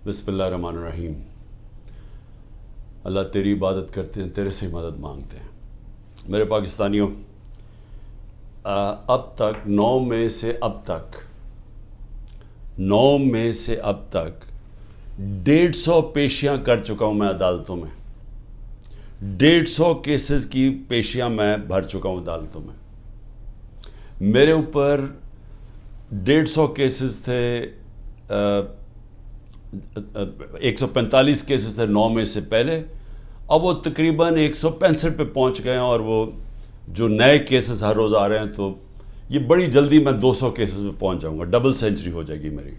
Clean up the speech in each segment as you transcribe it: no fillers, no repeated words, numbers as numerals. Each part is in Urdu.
بسم اللہ الرحمن الرحیم۔ اللہ تیری عبادت کرتے ہیں، تیرے سے مدد مانگتے ہیں۔ میرے پاکستانیوں، اب تک 9 مئی سے اب تک 150 پیشیاں کر چکا ہوں میں عدالتوں میں۔ 150 کیسز کی پیشیاں میں بھر چکا ہوں عدالتوں میں۔ میرے اوپر 150 کیسز تھے، 145 کیسز تھے 9 مئی سے پہلے، اب وہ تقریباً 165 پہ پہنچ گئے ہیں، اور وہ جو نئے کیسز ہر روز آ رہے ہیں، تو یہ بڑی جلدی میں 200 کیسز پہ پہنچ جاؤں گا، ڈبل سینچری ہو جائے گی میری۔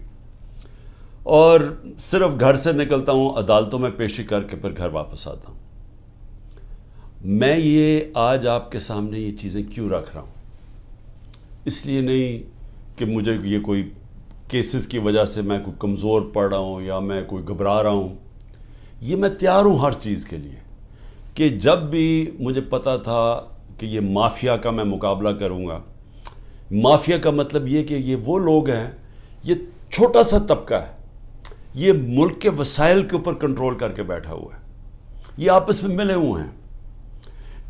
اور صرف گھر سے نکلتا ہوں، عدالتوں میں پیشی کر کے پھر گھر واپس آتا ہوں۔ میں یہ آج آپ کے سامنے یہ چیزیں کیوں رکھ رہا ہوں؟ اس لیے نہیں کہ مجھے یہ کوئی کیسز کی وجہ سے میں کوئی کمزور پڑ رہا ہوں یا میں کوئی گھبرا رہا ہوں۔ یہ میں تیار ہوں ہر چیز کے لیے، کہ جب بھی مجھے پتا تھا کہ یہ مافیا کا میں مقابلہ کروں گا۔ مافیا کا مطلب یہ کہ یہ وہ لوگ ہیں، یہ چھوٹا سا طبقہ ہے، یہ ملک کے وسائل کے اوپر کنٹرول کر کے بیٹھا ہوا ہے، یہ آپس میں ملے ہوئے ہیں۔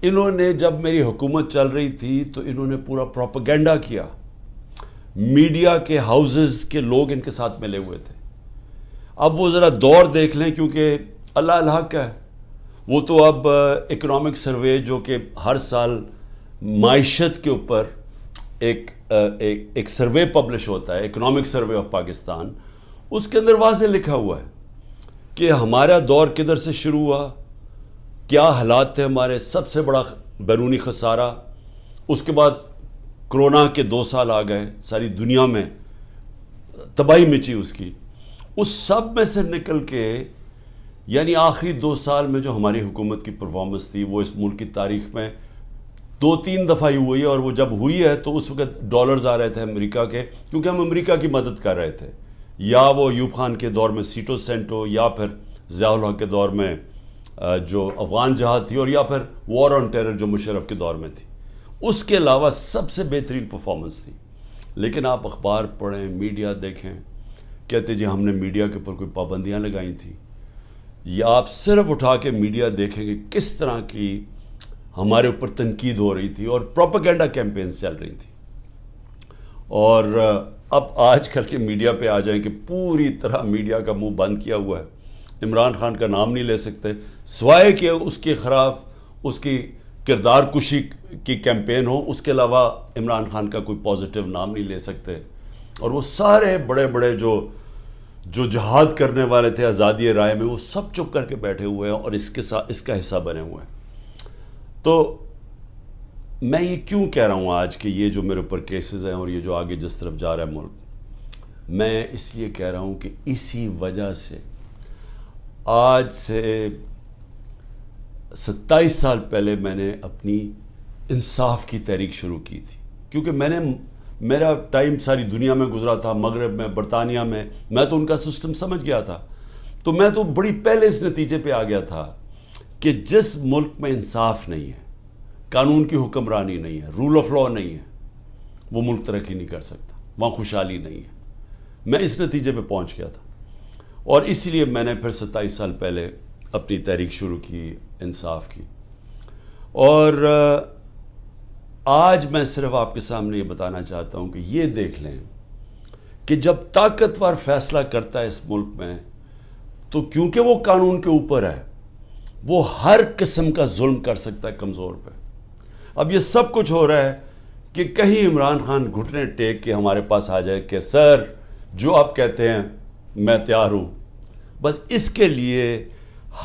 انہوں نے جب میری حکومت چل رہی تھی تو انہوں نے پورا پروپیگنڈا کیا، میڈیا کے ہاؤسز کے لوگ ان کے ساتھ ملے ہوئے تھے۔ اب وہ ذرا دور دیکھ لیں، کیونکہ اللہ الحق ہے، وہ تو اب اکنامک سروے جو کہ ہر سال معیشت کے اوپر ایک سروے پبلش ہوتا ہے، اکنامک سروے آف پاکستان، اس کے اندر واضح لکھا ہوا ہے کہ ہمارا دور کدھر سے شروع ہوا، کیا حالات تھے ہمارے، سب سے بڑا بیرونی خسارہ، اس کے بعد کرونا کے 2 سال آ گئے، ساری دنیا میں تباہی مچی اس کی، اس سب میں سے نکل کے یعنی آخری 2 سال میں جو ہماری حکومت کی پرفارمنس تھی، وہ اس ملک کی تاریخ میں 2-3 دفعہ ہی ہوئی ہے، اور وہ جب ہوئی ہے تو اس وقت ڈالرز آ رہے تھے امریکہ کے، کیونکہ ہم امریکہ کی مدد کر رہے تھے، یا وہ ایوب خان کے دور میں سیٹو سینٹو، یا پھر ضیاء الحق کے دور میں جو افغان جہاد تھی، اور یا پھر وار آن ٹیرر جو مشرف کے دور میں تھی۔ اس کے علاوہ سب سے بہترین پرفارمنس تھی۔ لیکن آپ اخبار پڑھیں، میڈیا دیکھیں، کہتے جی ہم نے میڈیا کے اوپر کوئی پابندیاں لگائی تھیں، یا آپ صرف اٹھا کے میڈیا دیکھیں کہ کس طرح کی ہمارے اوپر تنقید ہو رہی تھی اور پروپیگنڈا کیمپینز چل رہی تھی۔ اور اب آج کل کے میڈیا پہ آ جائیں کہ پوری طرح میڈیا کا منہ بند کیا ہوا ہے، عمران خان کا نام نہیں لے سکتے، سوائے کہ اس کے خلاف اس کی کردار کشی کی کیمپین ہو، اس کے علاوہ عمران خان کا کوئی پازیٹیو نام نہیں لے سکتے۔ اور وہ سارے بڑے بڑے جو جہاد کرنے والے تھے آزادی رائے میں، وہ سب چپ کر کے بیٹھے ہوئے ہیں اور اس کا حصہ بنے ہوئے ہیں۔ تو میں یہ کیوں کہہ رہا ہوں آج کہ یہ جو میرے اوپر کیسز ہیں اور یہ جو آگے جس طرف جا رہا ہے ملک، میں اس لیے کہہ رہا ہوں کہ اسی وجہ سے آج سے 27 سال پہلے میں نے اپنی انصاف کی تحریک شروع کی تھی، کیونکہ میرا ٹائم ساری دنیا میں گزرا تھا، مغرب میں، برطانیہ میں تو ان کا سسٹم سمجھ گیا تھا، تو میں تو بڑی پہلے اس نتیجے پہ آ گیا تھا کہ جس ملک میں انصاف نہیں ہے، قانون کی حکمرانی نہیں ہے، رول آف لاء نہیں ہے، وہ ملک ترقی نہیں کر سکتا، وہاں خوشحالی نہیں ہے۔ میں اس نتیجے پہ پہنچ گیا تھا، اور اس لیے میں نے پھر 27 سال پہلے اپنی تحریک شروع کی انصاف کی۔ اور آج میں صرف آپ کے سامنے یہ بتانا چاہتا ہوں کہ یہ دیکھ لیں کہ جب طاقتور فیصلہ کرتا ہے اس ملک میں، تو کیونکہ وہ قانون کے اوپر ہے، وہ ہر قسم کا ظلم کر سکتا ہے کمزور پہ۔ اب یہ سب کچھ ہو رہا ہے کہ کہیں عمران خان گھٹنے ٹیک کے ہمارے پاس آ جائے کہ سر جو آپ کہتے ہیں میں تیار ہوں، بس اس کے لیے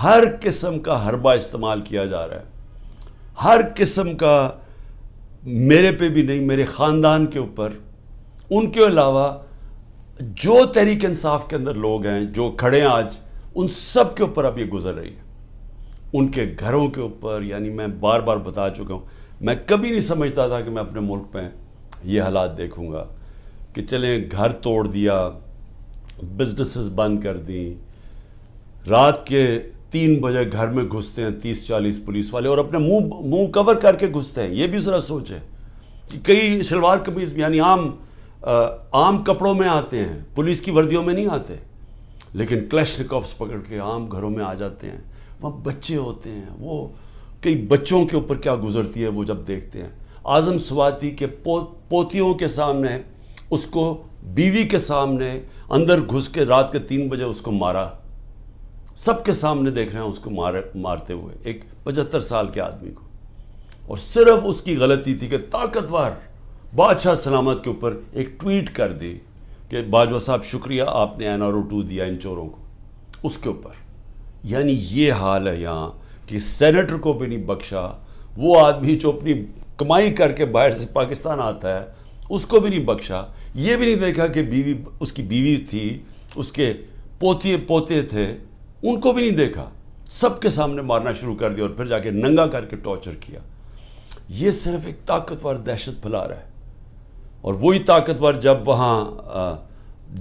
ہر قسم کا حربہ استعمال کیا جا رہا ہے، ہر قسم کا، میرے پہ بھی نہیں، میرے خاندان کے اوپر، ان کے علاوہ جو تحریک انصاف کے اندر لوگ ہیں جو کھڑے ہیں آج، ان سب کے اوپر اب یہ گزر رہی ہے، ان کے گھروں کے اوپر۔ یعنی میں بار بار بتا چکا ہوں، میں کبھی نہیں سمجھتا تھا کہ میں اپنے ملک میں یہ حالات دیکھوں گا کہ چلیں گھر توڑ دیا، بزنسز بند کر دیں، رات کے 3 بجے گھر میں گھستے ہیں 30-40 پولیس والے، اور اپنے منہ کور کر کے گھستے ہیں۔ یہ بھی ذرا سوچیں کہ کئی شلوار قمیض یعنی عام کپڑوں میں آتے ہیں، پولیس کی وردیوں میں نہیں آتے، لیکن کلیشنکوفس پکڑ کے عام گھروں میں آ جاتے ہیں، وہاں بچے ہوتے ہیں، وہ کئی بچوں کے اوپر کیا گزرتی ہے وہ جب دیکھتے ہیں. اعظم سواتی کے پوتیوں کے سامنے اس کو، بیوی کے سامنے اندر گھس کے رات کے 3 بجے اس کو مارا، سب کے سامنے دیکھ رہے ہیں اس کو مارتے ہوئے، ایک 75 سال کے آدمی کو. اور صرف اس کی غلطی تھی کہ طاقتور بادشاہ سلامت کے اوپر ایک ٹویٹ کر دی کہ باجوہ صاحب شکریہ آپ نے NRO2 دیا ان چوروں کو، اس کے اوپر. یعنی یہ حال ہے یہاں کہ سینیٹر کو بھی نہیں بخشا، وہ آدمی جو اپنی کمائی کر کے باہر سے پاکستان آتا ہے اس کو بھی نہیں بخشا. یہ بھی نہیں دیکھا کہ اس کی بیوی تھی، اس کے پوتے تھے، ان کو بھی نہیں دیکھا، سب کے سامنے مارنا شروع کر دیا اور پھر جا کے ننگا کر کے ٹارچر کیا. یہ صرف ایک طاقتور دہشت پھیلا رہا ہے. اور وہی طاقتور جب وہاں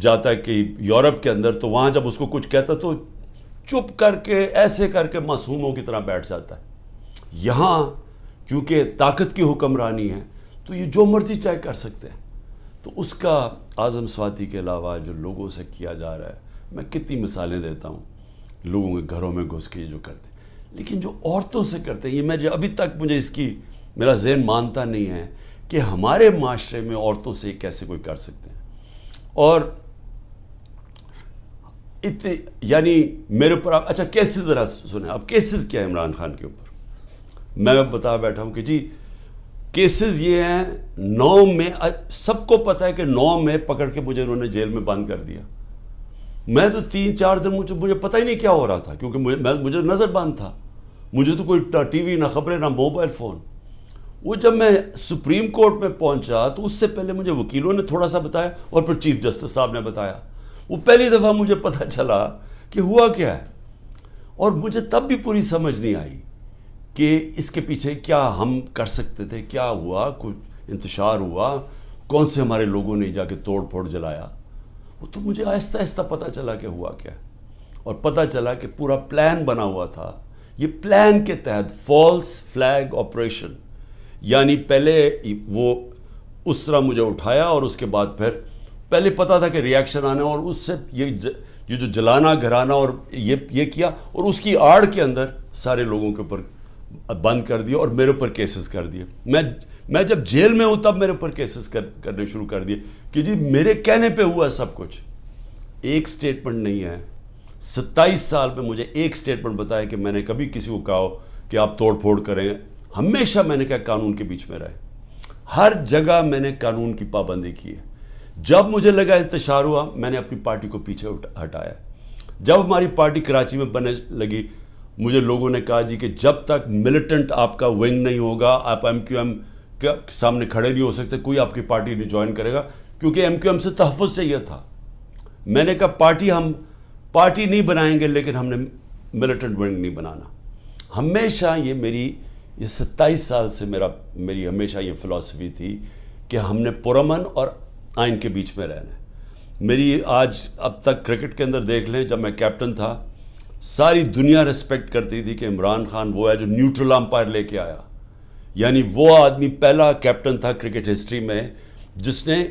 جاتا ہے کہ یورپ کے اندر، تو وہاں جب اس کو کچھ کہتا تو چپ کر کے ایسے کر کے معصوموں کی طرح بیٹھ جاتا ہے. یہاں کیونکہ طاقت کی حکمرانی ہے تو یہ جو مرضی چاہے کر سکتے ہیں. تو اس کا اعظم سواتی کے علاوہ جو لوگوں سے کیا جا رہا ہے، میں کتنی مثالیں دیتا ہوں لوگوں کے گھروں میں گھس کے جو کرتے ہیں. لیکن جو عورتوں سے کرتے ہیں، یہ میں ابھی تک مجھے اس کی میرا ذہن مانتا نہیں ہے کہ ہمارے معاشرے میں عورتوں سے کیسے کوئی کر سکتے ہیں. اور یعنی میرے اوپر اچھا کیسز ذرا سنیں. اب کیسز کیا ہے عمران خان کے اوپر؟ میں بتا بیٹھا ہوں کہ جی کیسز یہ ہیں 9 میں، سب کو پتہ ہے کہ 9 میں پکڑ کے مجھے انہوں نے جیل میں بند کر دیا. میں تو 3-4 دن مجھے پتہ ہی نہیں کیا ہو رہا تھا، کیونکہ مجھے نظر بند تھا، مجھے تو کوئی ٹی وی نہ خبریں نہ موبائل فون. وہ جب میں سپریم کورٹ میں پہنچا تو اس سے پہلے مجھے وکیلوں نے تھوڑا سا بتایا اور پھر چیف جسٹس صاحب نے بتایا. وہ پہلی دفعہ مجھے پتہ چلا کہ ہوا کیا ہے. اور مجھے تب بھی پوری سمجھ نہیں آئی کہ اس کے پیچھے کیا ہم کر سکتے تھے، کیا ہوا، کچھ انتشار ہوا، کون سے ہمارے لوگوں نے جا کے توڑ پھوڑ جلایا. وہ تو مجھے آہستہ آہستہ پتہ چلا کہ ہوا کیا. اور پتہ چلا کہ پورا پلان بنا ہوا تھا. یہ پلان کے تحت فالس فلیگ آپریشن، یعنی پہلے وہ اس طرح مجھے اٹھایا اور اس کے بعد پھر پہلے پتہ تھا کہ ریاکشن آنا، اور اس سے یہ جو جلانا گھرانا اور یہ کیا، اور اس کی آڑ کے اندر سارے لوگوں کے اوپر بند کر دیا اور میرے اوپر کیسز کر دیے. میں جب جیل میں ہوں تب میرے اوپر کیسز کرنے شروع کر دیے کہ جی میرے کہنے پہ ہوا سب کچھ. ایک سٹیٹمنٹ نہیں ہے. 27 سال میں مجھے ایک سٹیٹمنٹ بتایا کہ میں نے کبھی کسی کو کہا ہو کہ آپ توڑ پھوڑ کریں. ہمیشہ میں نے کہا قانون کے بیچ میں رہے. ہر جگہ میں نے قانون کی پابندی کی ہے. جب مجھے لگا انتشار ہوا میں نے اپنی پارٹی کو پیچھے ہٹایا. جب ہماری پارٹی کراچی میں بننے لگی مجھے لوگوں نے کہا جی کہ جب تک ملیٹنٹ آپ کا ونگ نہیں ہوگا آپ MQM کے سامنے کھڑے نہیں ہو سکتے، کوئی آپ کی پارٹی نہیں جوائن کرے گا، کیونکہ MQM سے تحفظ چاہیے تھا. میں نے کہا ہم پارٹی نہیں بنائیں گے لیکن ہم نے ملیٹنٹ ونگ نہیں بنانا. ہمیشہ یہ 27 سال سے میری ہمیشہ یہ فلسفی تھی کہ ہم نے پرامن اور آئین کے بیچ میں رہنا ہے. میری آج اب تک کرکٹ کے اندر دیکھ لیں، جب میں کیپٹن تھا ساری دنیا ریسپیکٹ کرتی تھی کہ عمران خان وہ ہے جو نیوٹرل امپائر لے کے آیا. یعنی وہ آدمی پہلا کیپٹن تھا کرکٹ ہسٹری میں جس نے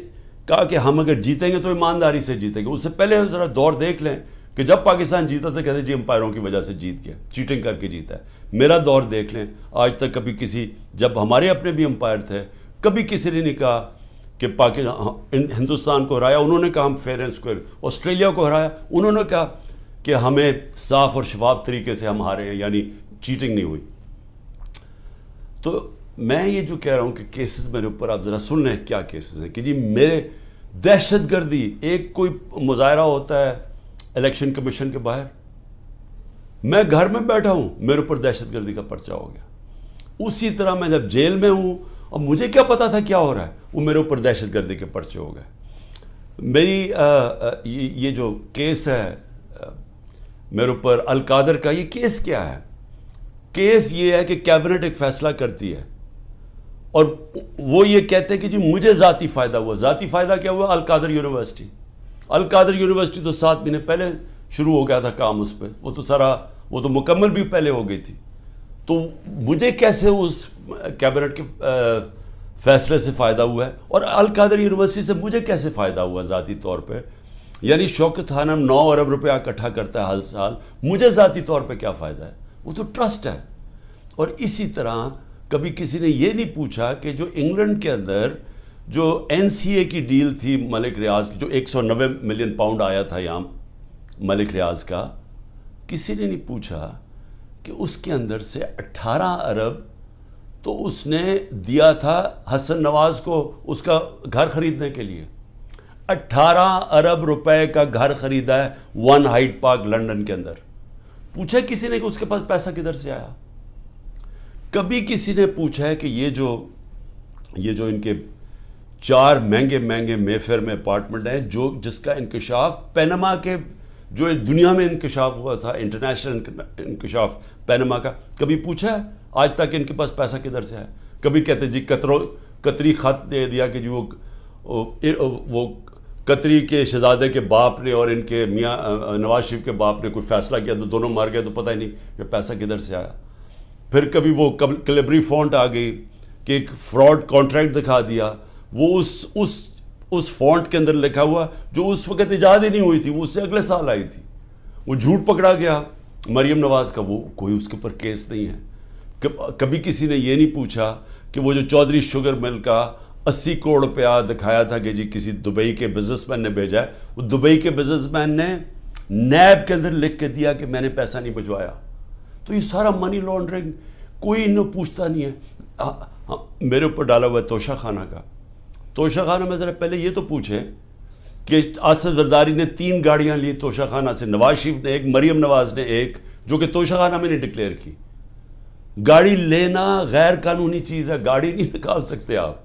کہا کہ ہم اگر جیتیں گے تو ایمانداری سے جیتیں گے. اس سے پہلے ذرا دور دیکھ لیں کہ جب پاکستان جیتا تھا کہتے جی امپائروں کی وجہ سے جیت گیا، چیٹنگ کر کے جیتا ہے. میرا دور دیکھ لیں، آج تک کبھی جب ہمارے اپنے بھی امپائر تھے کبھی کسی نے نہیں کہا کہ ہندوستان کو ہرایا انہوں نے کہا ہم فیئر اینڈ اسکوائر. آسٹریلیا کو ہرایا انہوں نے کہا کہ ہمیں صاف اور شفاف طریقے سے ہم ہارے ہیں، یعنی چیٹنگ نہیں ہوئی. تو میں یہ جو کہہ رہا ہوں کہ کیسز میرے اوپر آپ ذرا سن لیں کیا کیسز ہیں کہ جی میرے دہشت گردی، ایک کوئی مظاہرہ ہوتا ہے الیکشن کمیشن کے باہر، میں گھر میں بیٹھا ہوں میرے اوپر دہشت گردی کا پرچہ ہو گیا. اسی طرح میں جب جیل میں ہوں اور مجھے کیا پتا تھا کیا ہو رہا ہے، وہ میرے اوپر دہشت گردی کے پرچے ہو گئے. میری یہ جو کیس ہے میرے اوپر القادر کا، یہ کیس کیا ہے؟ کیس یہ ہے کہ کیبنٹ ایک فیصلہ کرتی ہے اور وہ یہ کہتے ہیں کہ جی مجھے ذاتی فائدہ ہوا. ذاتی فائدہ کیا ہوا؟ القادر یونیورسٹی تو 7 مہینے پہلے شروع ہو گیا تھا کام اس پہ، وہ تو مکمل بھی پہلے ہو گئی تھی. تو مجھے کیسے اس کیبنٹ کے فیصلے سے فائدہ ہوا ہے اور القادر یونیورسٹی سے مجھے کیسے فائدہ ہوا ذاتی طور پہ؟ یعنی شوکت خانم 9 ارب روپیہ اکٹھا کرتا ہے ہر سال، مجھے ذاتی طور پہ کیا فائدہ ہے؟ وہ تو ٹرسٹ ہے. اور اسی طرح کبھی کسی نے یہ نہیں پوچھا کہ جو انگلینڈ کے اندر جو این سی اے کی ڈیل تھی ملک ریاض کی، جو 190 ملین پاؤنڈ آیا تھا یہاں ملک ریاض کا، کسی نے نہیں پوچھا کہ اس کے اندر سے 18 ارب تو اس نے دیا تھا حسن نواز کو اس کا گھر خریدنے کے لیے. 18 ارب روپے کا گھر خریدا ہے ون ہائیڈ پارک لنڈن کے اندر. پوچھا کسی نے کہ اس کے پاس پیسہ کدھر سے آیا؟ کبھی کسی نے پوچھا ہے کہ یہ جو ان کے 4 مہنگے مے فیئر میں اپارٹمنٹ ہیں جس کا انکشاف پینما کے جو دنیا میں انکشاف ہوا تھا، انٹرنیشنل انکشاف پینما کا، کبھی پوچھا ہے آج تک ان کے پاس پیسہ کدھر سے آیا؟ کبھی کہتے جی قطری خط دے دیا کہ جی وہ قطری کے شہزادے کے باپ نے اور ان کے میاں نواز شریف کے باپ نے کوئی فیصلہ کیا تو دونوں مر گئے، تو پتہ ہی نہیں کہ پیسہ کدھر سے آیا. پھر کبھی وہ کلیبری فونٹ آ گئی کہ ایک فراڈ کانٹریکٹ دکھا دیا، وہ اس فونٹ کے اندر لکھا ہوا جو اس وقت ایجاد ہی نہیں ہوئی تھی، وہ اس سے اگلے سال آئی تھی. وہ جھوٹ پکڑا گیا مریم نواز کا، وہ کوئی اس کے اوپر کیس نہیں ہے. کبھی کسی نے یہ نہیں پوچھا کہ وہ جو چودھری شوگر مل کا 80 کروڑ روپیہ دکھایا تھا کہ جی کسی دبئی کے بزنس مین نے بھیجا ہے، وہ دبئی کے بزنس مین نے نیب کے اندر لکھ کے دیا کہ میں نے پیسہ نہیں بھجوایا. تو یہ سارا منی لانڈرنگ کوئی انہیں پوچھتا نہیں ہے. میرے اوپر ڈالا ہوا ہے توشہ خانہ کا. توشہ خانہ میں ذرا پہلے یہ تو پوچھیں کہ آصف زرداری نے 3 گاڑیاں لی توشہ خانہ سے، نواز شریف نے ایک، مریم نواز نے ایک، جو کہ توشہ خانہ میں نے ڈکلیئر کی. گاڑی لینا غیر قانونی چیز ہے، گاڑی نہیں نکال سکتے آپ.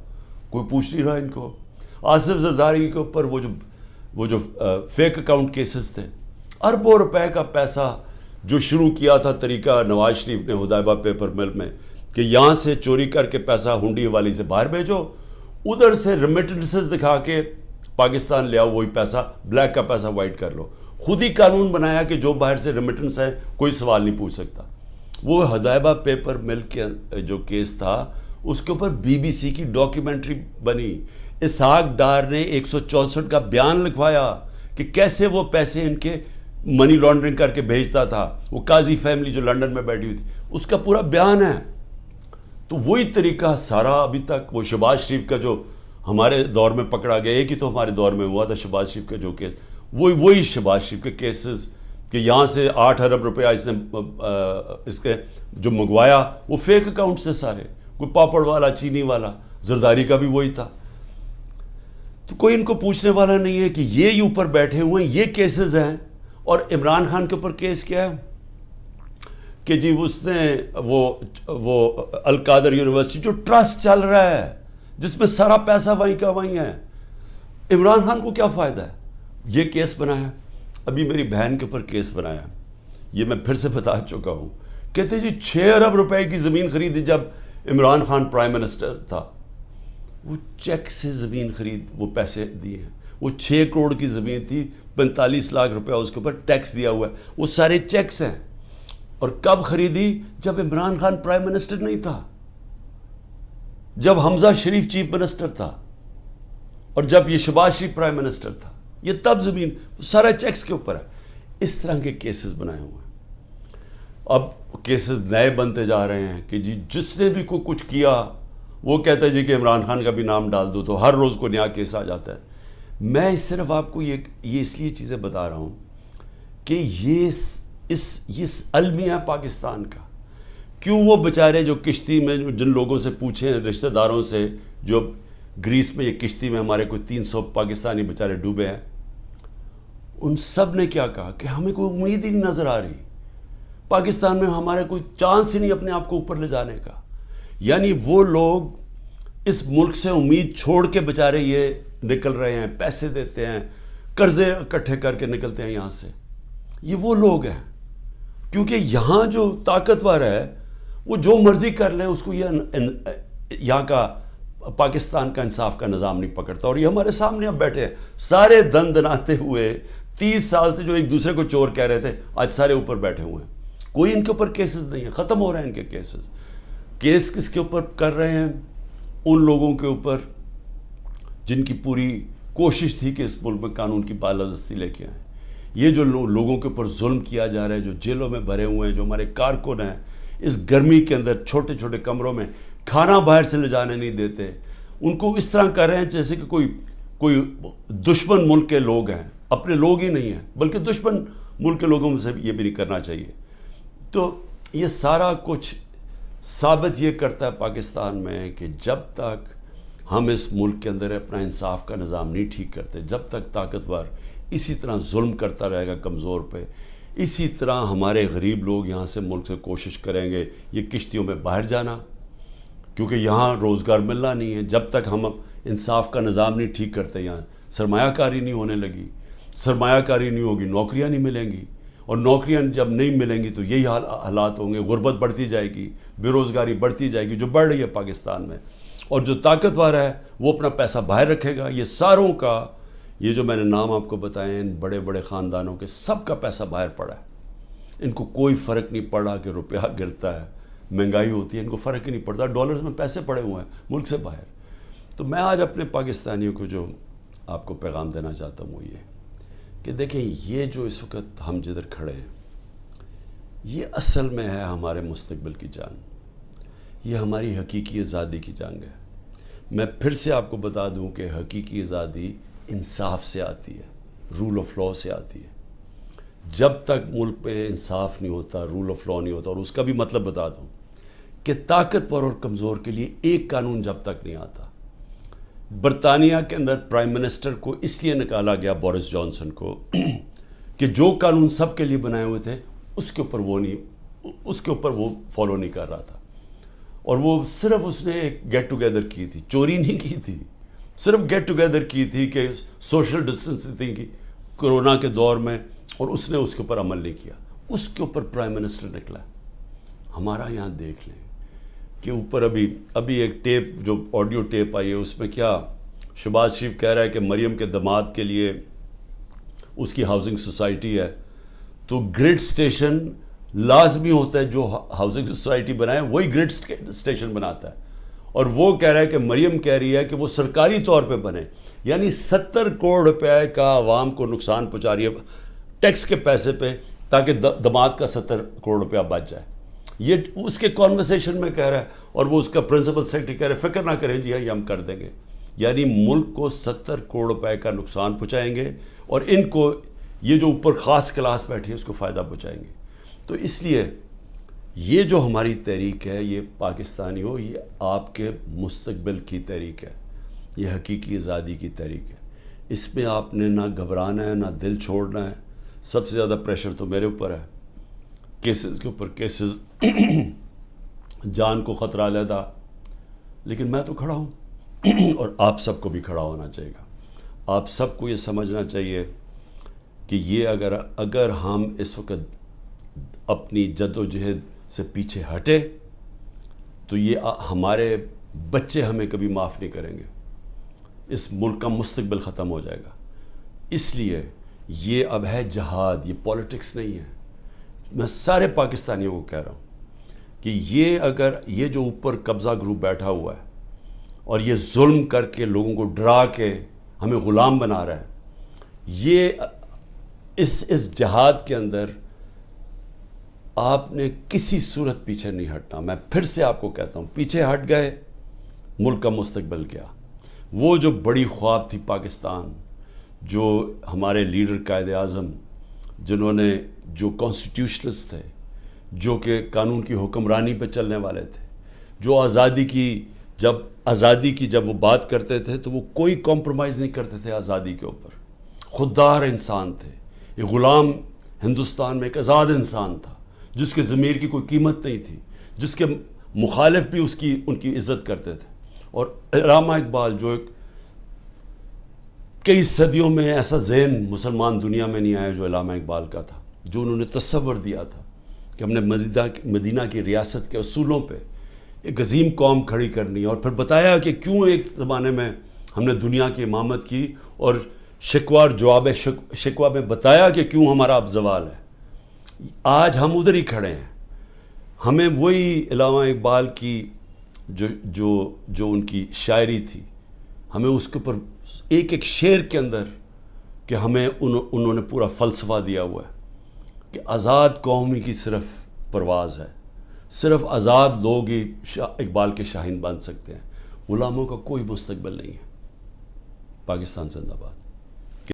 کوئی پوچھ نہیں رہا ان کو. آصف زرداری کے اوپر وہ جو فیک اکاؤنٹ کیسز تھے، اربوں روپے کا پیسہ جو شروع کیا تھا طریقہ نواز شریف نے حدیبہ پیپر مل میں کہ یہاں سے چوری کر کے پیسہ ہنڈی والی سے باہر بھیجو، ادھر سے ریمیٹنسز دکھا کے پاکستان لے آؤ، وہی پیسہ بلیک کا پیسہ وائٹ کر لو. خود ہی قانون بنایا کہ جو باہر سے ریمیٹنس ہے کوئی سوال نہیں پوچھ سکتا. وہ حدیبہ پیپر مل کے جو کیس تھا اس کے اوپر بی بی سی کی ڈاکیومنٹری بنی. اسحاق ڈار نے 164 کا بیان لکھوایا کہ کیسے وہ پیسے ان کے منی لانڈرنگ کر کے بھیجتا تھا. وہ قاضی فیملی جو لنڈن میں بیٹھی ہوئی تھی اس کا پورا بیان ہے. تو وہی طریقہ سارا ابھی تک، وہ شہباز شریف کا جو ہمارے دور میں پکڑا گیا، ایک ہی تو ہمارے دور میں ہوا تھا شہباز شریف کا جو کیس، وہی شہباز شریف کے کیسز کہ یہاں سے 8 ارب روپیہ اس کے جو منگوایا وہ فیک اکاؤنٹ سے سارے، کوئی پاپڑ والا، چینی والا. زرداری کا بھی وہی تھا. تو کوئی ان کو پوچھنے والا نہیں ہے کہ یہ اوپر بیٹھے ہوئے ہیں، یہ کیسز ہیں. اور عمران خان کے اوپر کیس کیا ہے کہ جی اس نے وہ القادر یونیورسٹی جو ٹرسٹ چل رہا ہے جس میں سارا پیسہ وہیں کا وہیں ہے، عمران خان کو کیا فائدہ ہے؟ یہ کیس بنایا. ابھی میری بہن کے اوپر کیس بنایا، یہ میں پھر سے بتا چکا ہوں. کہتے جی 6 ارب روپے کی زمین خریدی جب عمران خان پرائم منسٹر تھا. وہ چیک سے زمین خرید وہ پیسے دیے ہیں. وہ 6 کروڑ کی زمین تھی، 45 لاکھ روپے اس کے اوپر ٹیکس دیا ہوا ہے. وہ سارے چیکس ہیں. اور کب خریدی؟ جب عمران خان پرائم منسٹر نہیں تھا، جب حمزہ شریف چیف منسٹر تھا، اور جب یہ شہباز شریف پرائم منسٹر تھا. یہ تب زمین سارا چیکس کے اوپر ہے. اس طرح کے کیسز بنائے ہوئے ہیں. اب کیسز نئے بنتے جا رہے ہیں کہ جی جس نے بھی کوئی کچھ کیا وہ کہتا ہے جی کہ عمران خان کا بھی نام ڈال دو، تو ہر روز کو نیا کیس آ جاتا ہے. میں صرف آپ کو یہ اس لیے چیزیں بتا رہا ہوں کہ یہ المیہ پاکستان کا. کیوں وہ بیچارے جو کشتی میں جن لوگوں سے پوچھیں رشتہ داروں سے جو گریس میں یہ کشتی میں ہمارے کوئی 300 پاکستانی بیچارے ڈوبے ہیں، ان سب نے کیا کہا کہ ہمیں کوئی امید ہی نہیں نظر آ رہی، پاکستان میں ہمارے کوئی چانس ہی نہیں اپنے آپ کو اوپر لے جانے کا. یعنی وہ لوگ اس ملک سے امید چھوڑ کے بیچارے یہ نکل رہے ہیں، پیسے دیتے ہیں، قرضے اکٹھے کر کے نکلتے ہیں یہاں سے. یہ وہ لوگ ہیں کیونکہ یہاں جو طاقتور ہے وہ جو مرضی کر لے، اس کو یہاں کا پاکستان کا انصاف کا نظام نہیں پکڑتا. اور یہ ہمارے سامنے اب بیٹھے ہیں سارے دن دناتے ہوئے، 30 سال سے جو ایک دوسرے کو چور کہہ رہے تھے آج سارے اوپر بیٹھے ہوئے ہیں. کوئی ان کے اوپر کیسز نہیں ہے، ختم ہو رہے ہیں ان کے کیسز. کیس کس کے اوپر کر رہے ہیں؟ ان لوگوں کے اوپر جن کی پوری کوشش تھی کہ اس ملک میں قانون کی بالادستی لے کے آئیں. یہ جو لوگوں کے اوپر ظلم کیا جا رہا ہے، جو جیلوں میں بھرے ہوئے ہیں، جو ہمارے کارکن ہیں اس گرمی کے اندر چھوٹے چھوٹے کمروں میں کھانا باہر سے لے جانے نہیں دیتے، ان کو اس طرح کر رہے ہیں جیسے کہ کوئی دشمن ملک کے لوگ ہیں. اپنے لوگ ہی نہیں ہیں بلکہ دشمن ملک کے لوگوں سے یہ بھی نہیں کرنا چاہیے. تو یہ سارا کچھ ثابت یہ کرتا ہے پاکستان میں کہ جب تک ہم اس ملک کے اندر اپنا انصاف کا نظام نہیں ٹھیک کرتے، جب تک طاقتور اسی طرح ظلم کرتا رہے گا کمزور پہ، اسی طرح ہمارے غریب لوگ یہاں سے ملک سے کوشش کریں گے یہ کشتیوں میں باہر جانا، کیونکہ یہاں روزگار ملنا نہیں ہے. جب تک ہم انصاف کا نظام نہیں ٹھیک کرتے، یہاں سرمایہ کاری نہیں ہونے لگی، سرمایہ کاری نہیں ہوگی، نوکریاں نہیں ملیں گی، اور نوکریاں جب نہیں ملیں گی تو یہی حالات ہوں گے، غربت بڑھتی جائے گی، بے روزگاری بڑھتی جائے گی جو بڑھ رہی ہے پاکستان میں. اور جو طاقتور ہے وہ اپنا پیسہ باہر رکھے گا. یہ ساروں کا، یہ جو میں نے نام آپ کو بتائے ان بڑے بڑے خاندانوں کے، سب کا پیسہ باہر پڑا ہے. ان کو کوئی فرق نہیں پڑا کہ روپیہ گرتا ہے، مہنگائی ہوتی ہے، ان کو فرق ہی نہیں پڑتا. ڈالرز میں پیسے پڑے ہوئے ہیں ملک سے باہر. تو میں آج اپنے پاکستانیوں کو جو آپ کو پیغام دینا چاہتا ہوں وہ یہ کہ دیکھیں، یہ جو اس وقت ہم جدھر کھڑے ہیں یہ اصل میں ہے ہمارے مستقبل کی جنگ، یہ ہماری حقیقی آزادی کی جنگ ہے. میں پھر سے آپ کو بتا دوں کہ حقیقی آزادی انصاف سے آتی ہے، رول آف لاء سے آتی ہے. جب تک ملک پہ انصاف نہیں ہوتا، رول آف لاء نہیں ہوتا، اور اس کا بھی مطلب بتا دوں کہ طاقتور اور کمزور کے لیے ایک قانون جب تک نہیں آتا. برطانیہ کے اندر پرائم منسٹر کو اس لیے نکالا گیا، بورس جانسن کو، کہ جو قانون سب کے لیے بنائے ہوئے تھے اس کے اوپر وہ فالو نہیں کر رہا تھا. اور وہ صرف اس نے ایک گیٹ ٹوگیدر کی تھی، چوری نہیں کی تھی، صرف گیٹ ٹوگیدر کی تھی کہ سوشل ڈسٹنسنگ کی کرونا کے دور میں، اور اس نے اس کے اوپر عمل نہیں کیا. اس کے اوپر پرائم منسٹر نکلا. ہمارا یہاں دیکھ لیں کہ اوپر ابھی ایک ٹیپ، جو آڈیو ٹیپ آئی ہے، اس میں کیا شہباز شریف کہہ رہا ہے کہ مریم کے داماد کے لیے اس کی ہاؤسنگ سوسائٹی ہے، تو گریڈ سٹیشن لازمی ہوتا ہے، جو ہاؤسنگ سوسائٹی بنائے وہی گریڈ سٹیشن بناتا ہے. اور وہ کہہ رہا ہے کہ مریم کہہ رہی ہے کہ وہ سرکاری طور پہ بنے، یعنی 70 کروڑ روپے کا عوام کو نقصان پہنچا رہی ہے ٹیکس کے پیسے پہ، تاکہ داماد کا 70 کروڑ روپیہ بچ جائے. یہ اس کے کانورسیشن میں کہہ رہا ہے، اور وہ اس کا پرنسپل سیکرٹری کہہ رہے ہیں فکر نہ کریں جی، یہ ہم کر دیں گے. یعنی ملک کو 70 کروڑ روپے کا نقصان پہنچائیں گے، اور ان کو یہ جو اوپر خاص کلاس بیٹھی ہے اس کو فائدہ پہنچائیں گے. تو اس لیے یہ جو ہماری تحریک ہے، یہ پاکستانیوں، یہ آپ کے مستقبل کی تحریک ہے، یہ حقیقی آزادی کی تحریک ہے. اس میں آپ نے نہ گھبرانا ہے، نہ دل چھوڑنا ہے. سب سے زیادہ پریشر تو میرے اوپر ہے، کیسز کے اوپر کیسز، جان کو خطرہ علیحدہ، لیکن میں تو کھڑا ہوں، اور آپ سب کو بھی کھڑا ہونا چاہیے گا. آپ سب کو یہ سمجھنا چاہیے کہ یہ اگر ہم اس وقت اپنی جد و جہد سے پیچھے ہٹے تو یہ ہمارے بچے ہمیں کبھی معاف نہیں کریں گے. اس ملک کا مستقبل ختم ہو جائے گا. اس لیے یہ اب ہے جہاد، یہ پولیٹکس نہیں ہے. میں سارے پاکستانیوں کو کہہ رہا ہوں کہ یہ جو اوپر قبضہ گروپ بیٹھا ہوا ہے اور یہ ظلم کر کے لوگوں کو ڈرا کے ہمیں غلام بنا رہا ہے، یہ اس جہاد کے اندر آپ نے کسی صورت پیچھے نہیں ہٹنا. میں پھر سے آپ کو کہتا ہوں، پیچھے ہٹ گئے ملک کا مستقبل کیا. وہ جو بڑی خواب تھی پاکستان، جو ہمارے لیڈر قائد اعظم، جنہوں نے، جو کانسٹیٹیوشنلسٹ تھے، جو کہ قانون کی حکمرانی پہ چلنے والے تھے، جو آزادی کی جب وہ بات کرتے تھے تو وہ کوئی کمپرومائز نہیں کرتے تھے آزادی کے اوپر. خوددار انسان تھے. یہ غلام ہندوستان میں ایک آزاد انسان تھا جس کے ضمیر کی کوئی قیمت نہیں تھی، جس کے مخالف بھی ان کی عزت کرتے تھے. اور علامہ اقبال، جو کئی صدیوں میں ایسا ذہن مسلمان دنیا میں نہیں آیا جو علامہ اقبال کا تھا، جو انہوں نے تصور دیا تھا کہ ہم نے مدینہ کی ریاست کے اصولوں پہ ایک عظیم قوم کھڑی کرنی ہے. اور پھر بتایا کہ کیوں ایک زمانے میں ہم نے دنیا کی امامت کی، اور شکوہ اور جواب شکوہ میں بتایا کہ کیوں ہمارا اب زوال ہے. آج ہم ادھر ہی کھڑے ہیں. ہمیں وہی علامہ اقبال کی جو ان کی شاعری تھی، ہمیں اس کے اوپر ایک ایک شعر کے اندر کہ ہمیں انہوں نے پورا فلسفہ دیا ہوا ہے کہ آزاد قومی کی صرف پرواز ہے، صرف آزاد لوگ ہی اقبال کے شاہین بن سکتے ہیں، غلاموں کا کوئی مستقبل نہیں ہے۔ پاکستان زندہ باد۔